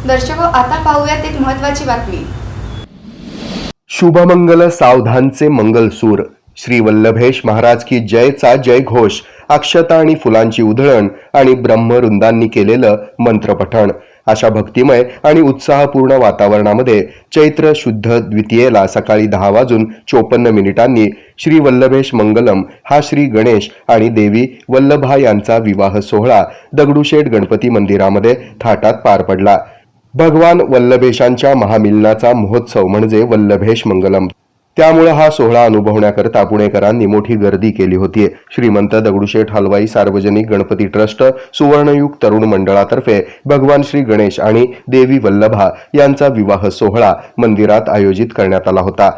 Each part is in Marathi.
दर्शको, आता पाहूयात एक महत्त्वाची बातमी। शुभमंगल सावधानचे मंगलसूर श्री वल्लभेश महाराज की जयचा जय घोष, अक्षता आणि फुलांची उधळण आणि ब्रह्मवृंदांनी केलेलं मंत्रपठण अशा भक्तिमय आणि उत्साहपूर्ण वातावरणामध्ये चैत्र शुद्ध द्वितीयेला सकाळी 10:54 श्री वल्लभेश मंगलम हा श्री गणेश आणि देवी वल्लभा यांचा विवाह सोहळा दगडूशेठ गणपती मंदिरामध्ये थाटात पार पडला। भगवान वल्लभेशांच्या महामिलनाचा महोत्सव म्हणजे वल्लभेश मंगलम, त्यामुळे हा सोहळा अनुभवण्याकरता पुणेकरांनी मोठी गर्दी केली होती। श्रीमंत दगडूशेठ हलवाई सार्वजनिक गणपती ट्रस्ट सुवर्णयुग तरुण मंडळातर्फे भगवान श्री गणेश आणि देवी वल्लभा यांचा विवाह सोहळा मंदिरात आयोजित करण्यात आला होता।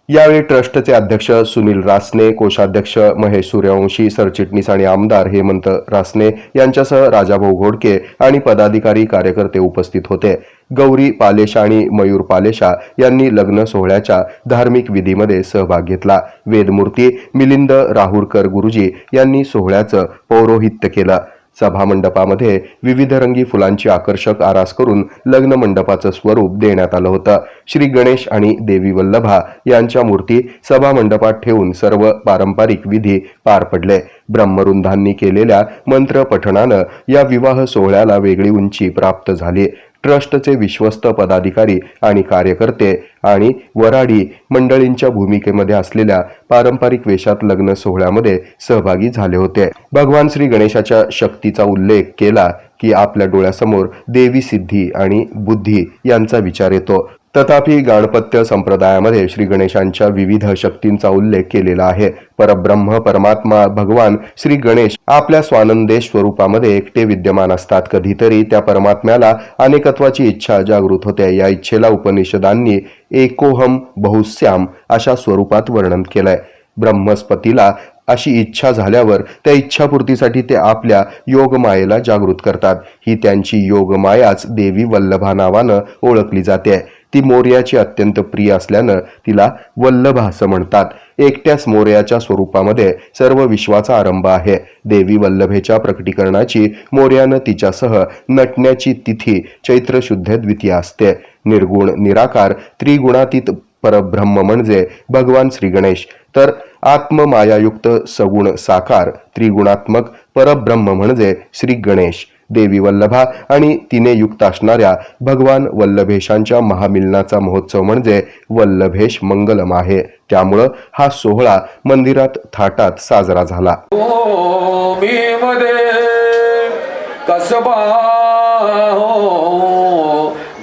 यावेळी ट्रस्टचे अध्यक्ष सुनील रासने, कोषाध्यक्ष महेश सूर्यवंशी, सरचिटणीस आणि आमदार हेमंत रासने यांच्यासह राजाभाऊ घोडके आणि पदाधिकारी कार्यकर्ते उपस्थित होते। गौरी पालेशा आणि मयूर पालेशा यांनी लग्न सोहळ्याच्या धार्मिक विधीमध्ये सहभाग घेतला। वेदमूर्ती मिलिंद राहुरकर गुरुजी यांनी सोहळ्याचं पौरोहित्य केलं। सभा मंडपामध्ये विविध रंगी फुलांची आकर्षक आरास करून लग्न मंडपाचं स्वरूप देण्यात आलं होतं। श्री गणेश आणि देवी वल्लभा यांच्या मूर्ती सभा मंडपात ठेवून सर्व पारंपरिक विधी पार पडले। ब्रह्मवृंदांनी केलेल्या मंत्र पठणानं या विवाह सोहळ्याला वेगळी उंची प्राप्त झाली। ट्रस्टचे विश्वस्त पदाधिकारी आणि कार्यकर्ते आणि वराडी मंडळींच्या भूमिकेमध्ये असलेल्या पारंपरिक वेशात लग्न सोहळ्यामध्ये सहभागी झाले होते। भगवान श्री गणेशाच्या शक्तीचा उल्लेख केला की आपल्या डोळ्यासमोर देवी सिद्धी आणि बुद्धी यांचा विचार येतो। तथापि गणपत्य संप्रदायामध्ये श्री गणेशांच्या विविध शक्तींचा उल्लेख केलेला आहे। परब्रह्म परमात्मा भगवान श्री गणेश आपल्या स्वानंदेश स्वरूपामध्ये एकटे विद्यमान असतात। कधीतरी त्या परमात्म्याला अनेकत्वाची इच्छा जागृत होते। या इच्छेला उपनिषदांनी एकोहम बहुश्याम अशा स्वरूपात वर्णन केलंय। ब्रह्मस्पतीला अशी इच्छा झाल्यावर त्या इच्छापूर्तीसाठी ते आपल्या योगमायेला जागृत करतात। ही त्यांची योगमायाच देवी वल्लभा नावानं ओळखली जाते। ती मोर्याची अत्यंत प्रिय असल्यानं तिला वल्लभा असं म्हणतात। एकट्याच मोर्याच्या स्वरूपामध्ये सर्व विश्वाचा आरंभ आहे। देवी वल्लभेच्या प्रकटीकरणाची मोर्यानं तिच्यासह नटण्याची तिथी चैत्र शुद्ध द्वितीय असते। निर्गुण निराकार त्रिगुणातीत परब्रह्म म्हणजे भगवान श्री गणेश, तर आत्ममायायुक्त सगुण साकार त्रिगुणात्मक परब्रह्म म्हणजे श्री गणेश। देवी वल्लभा आणि तिने युक्त असणाऱ्या भगवान वल्लभेशांच्या महामिलनाचा महोत्सव म्हणजे वल्लभेश मंगलम आहे। त्यामुळं हा सोहळा मंदिरात थाटात साजरा झाला।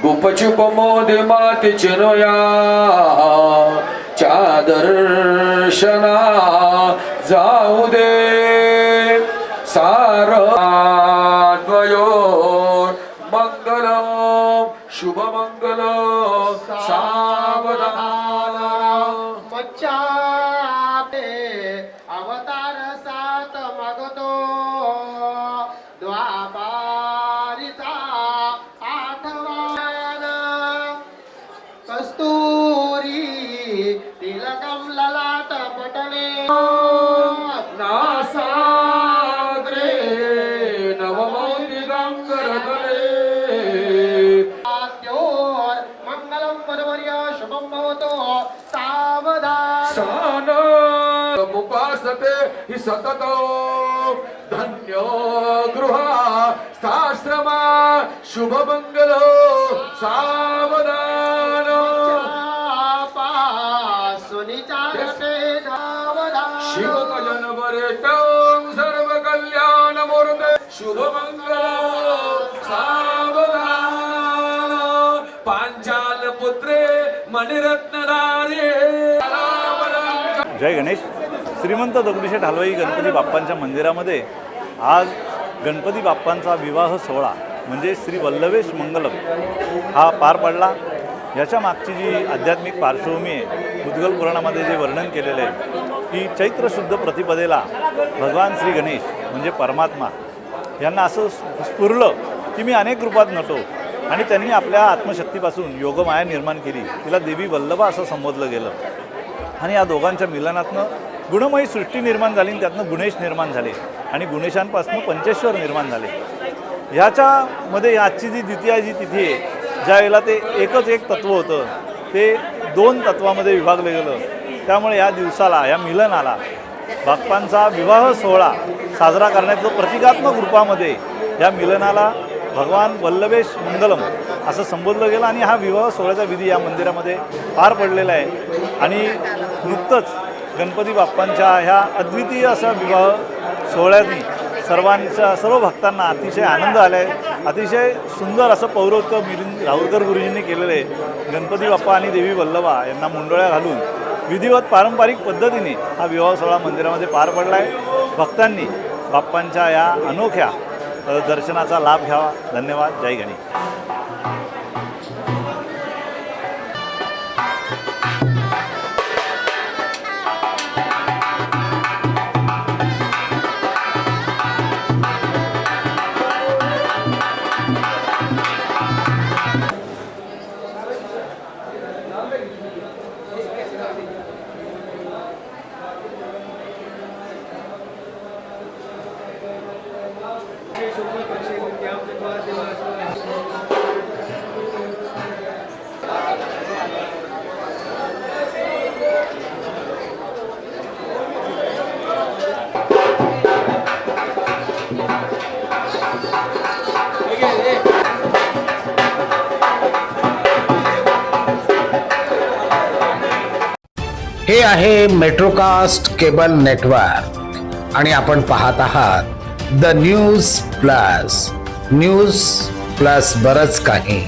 गुपचुप मोदे माते चिनोया चादर्शना जाऊ दे सार मंगल शुभ मंगल सावधान मच्चाते अवतार सात मगतो द्वापारिता आठवान कस्तुरी तिलकम ललाट पटले नासाग्रे नवमोति गंगरदले मंगलम परवर्य शुभम भवतो सावधान सान मुपासते हि सतत धन्यो गृहा शास्त्रमा शुभ मंगल सावधान शिव कलन वरेटं सर्व कल्याण मूर्ते शुभ मंगल सावधान पांचाल पुत्रे मणिरत्नधारे। जय गणेश। श्रीमंत दगडूशेठ हलवाई गणपती बाप्पांच्या मंदिरामध्ये आज गणपती बाप्पांचा विवाह सोहळा म्हणजे श्री वल्लभेश मंगलम हा पार पडला। याच्या मागची जी आध्यात्मिक पार्श्वभूमी आहे, उद्गल पुराणामध्ये जे वर्णन केलेलं आहे की चैत्र शुद्ध प्रतिपदेला भगवान श्री गणेश म्हणजे परमात्मा यांना असं स्फुरलं की मी अनेक रूपात नटो आणि त्यांनी आपल्या आत्मशक्तीपासून योगमाया निर्माण केली, तिला देवी वल्लभा असं संबोधलं गेलं। आणि या दोघांच्या मिलनातनं गुणमयी सृष्टी निर्माण झाली आणि त्यातनं गुणेश निर्माण झाले आणि गुणेशांपासून पंचेश्वर निर्माण झाले। ह्याच्यामध्ये आजची जी द्वितीया जी तिथी आहे ज्यावेळेला ते एकच एक तत्त्व होतं ते 2 तत्वामध्ये विभागलं गेलं. त्यामुळे या दिवसाला, या मिलनाला बाप्पांचा विवाह सोहळा साजरा करण्याचं प्रतिकात्मक रूपामध्ये या मिलनाला भगवान वल्लभेश मंगलम असं संबोधलं गेलं आणि हा विवाह सोहळ्याचा विधी या मंदिरामध्ये पार पडलेला आहे. आणि नुकतंच गणपती बाप्पांच्या ह्या अद्वितीय असा विवाह सोहळ्याने सर्व भक्तांना अतिशय आनंद आला आहे. अतिशय सुंदर असं पौरोहित्य मिलिंद राहुलकर गुरुजींनी केलेलं आहे. गणपती बाप्पा आणि देवी वल्लभा यांना मुंडोळ्या घालून विधिवत पारंपरिक पद्धतीने हा विवाह सोहळा मंदिरामध्ये पार पडला आहे. भक्तांनी बाप्पांच्या या अनोख्या दर्शनाचा लाभ घ्यावा. धन्यवाद. जय गणेश. हे आहे मेट्रोकास्ट केबल नेटवर्क आणि आपण पाहत आहात द न्यूज प्लस बरंच काही.